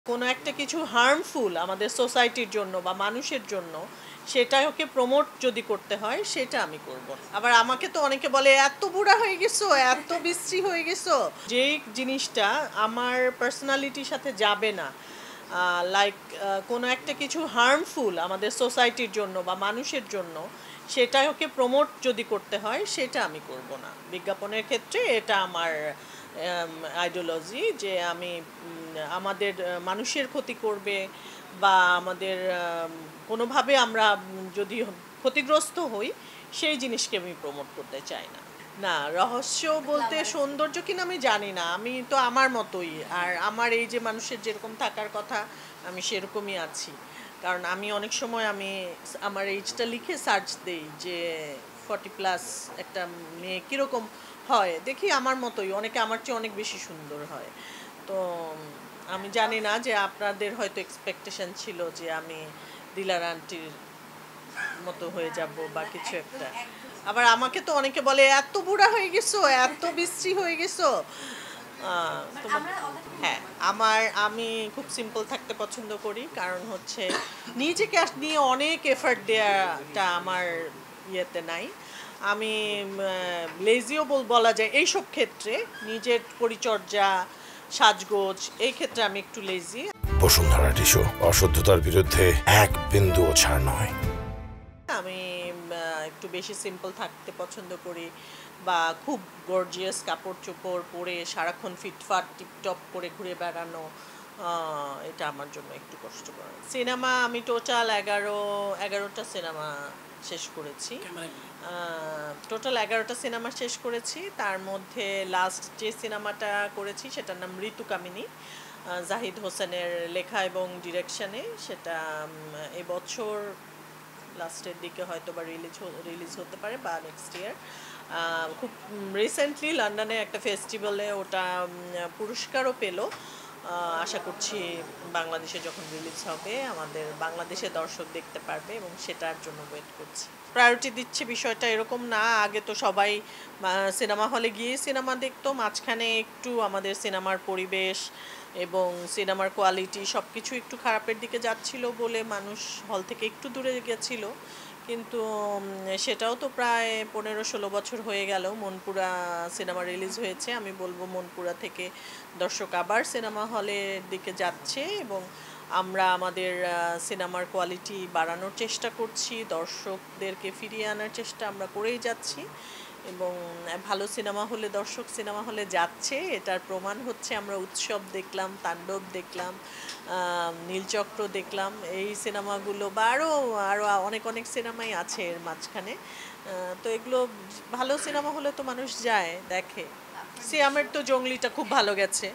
কোনো একটা কিছু হার্মফুল আমাদের সোসাইটির জন্য বা মানুষের জন্য সেটাকে প্রমোট যদি করতে হয় সেটা আমি করব না। আবার আমাকে তো অনেকে বলে এত বুড়া হয়ে গেছো, এত বিশ্রী হয়ে গেছো, যেই জিনিসটা আমার পার্সোনালিটির সাথে যাবে না, লাইক কোনো একটা কিছু হার্মফুল আমাদের সোসাইটির জন্য বা মানুষের জন্য সেটাকে প্রমোট যদি করতে হয় সেটা আমি করব না। বিজ্ঞাপনের ক্ষেত্রে এটা আমার আইডিওলজি যে আমি আমাদের মানুষের ক্ষতি করবে বা আমাদের কোনোভাবে আমরা যদি ক্ষতিগ্রস্ত হই সেই জিনিসকে আমি প্রমোট করতে চাই না। না, রহস্য বলতে সৌন্দর্য কিনা আমি জানি না। আমি তো আমার মতোই। আর আমার এই যে মানুষের যেরকম থাকার কথা আমি সেরকমই আছি। কারণ আমি অনেক সময় আমার এইজটা লিখে সার্চ দেই যে 40+ একটা মেয়ে কীরকম হয়। দেখি আমার মতোই, অনেকে আমার চেয়ে অনেক বেশি সুন্দর হয়। তো আমি জানি না যে আপনাদের হয়তো এক্সপেকটেশন ছিল যে আমি দিলার আন্টির মতো হয়ে যাব বা কিছু একটা। আবার আমাকে তো অনেকে বলে এত বুড়া হয়ে গেছো, এত বিশ্রী হয়ে গেছো। হ্যাঁ, আমি খুব সিম্পল থাকতে পছন্দ করি। কারণ হচ্ছে নিজেকে নিয়ে অনেক এফর্ট দেওয়াটা আমার ইয়েতে নাই। আমি লেজিও বলা যায় এইসব ক্ষেত্রে। নিজের পরিচর্যা, সাজগোজ এই ক্ষেত্রে আমি একটু লেজি। বসুন্ধরা টিস্যু, অশুদ্ধতার বিরুদ্ধে এক বিন্দুও ছাড় নয়। আমি একটু বেশি সিম্পল থাকতে পছন্দ করি বা খুব গর্জিয়াস কাপড় চোপড় পরে সারাক্ষণ ফিটফাট টিপটপ করে ঘুরে বেড়ানো, এটা আমার জন্য একটু কষ্টকর। সিনেমা আমি টোটাল 11টা সিনেমা শেষ করেছি। টোটাল 11টা সিনেমা শেষ করেছি। তার মধ্যে লাস্ট যে সিনেমাটা করেছি সেটার নাম ঋতুকামিনী, জাহিদ হোসেনের লেখা এবং ডিরেকশনে। সেটা এবছর লাস্টের দিকে হয়তো বা রিলিজ হতে পারে বা নেক্সট ইয়ার। খুব রিসেন্টলি লন্ডনে একটা ফেস্টিভ্যালে ওটা পুরস্কারও পেল। আশা করছি বাংলাদেশে যখন রিলিজ হবে আমাদের বাংলাদেশে দর্শক দেখতে পারবে এবং সেটার জন্য ওয়েট করছি। প্রায়োরিটি দিচ্ছে বিষয়টা এরকম না। আগে তো সবাই সিনেমা হলে গিয়ে সিনেমা দেখতো, মাঝখানে একটু আমাদের সিনেমার পরিবেশ এবং সিনেমার কোয়ালিটি সব কিছু একটু খারাপের দিকে যাচ্ছিল বলে মানুষ হল থেকে একটু দূরে গেছিল। কিন্তু সেটাও তো প্রায় 15-16 বছর হয়ে গেল। মনপুরা সিনেমা রিলিজ হয়েছে। আমি বলবো মনপুরা থেকে দর্শক আবার সিনেমা হলের দিকে যাচ্ছে এবং আমরা আমাদের সিনেমার কোয়ালিটি বাড়ানোর চেষ্টা করছি, দর্শকদেরকে ফিরিয়ে আনার চেষ্টা আমরা করেই যাচ্ছি এবং ভালো সিনেমা হলে দর্শক সিনেমা হলে যাচ্ছে এটার প্রমাণ হচ্ছে আমরা উৎসব দেখলাম, তাণ্ডব দেখলাম, নীলচক্র দেখলাম। এই সিনেমাগুলো বা আরও অনেক অনেক সিনেমাই আছে এর মাঝখানে। তো এগুলো ভালো সিনেমা হলে তো মানুষ যায় দেখে। সিয়ামের তো জঙ্গলিটা খুব ভালো গেছে।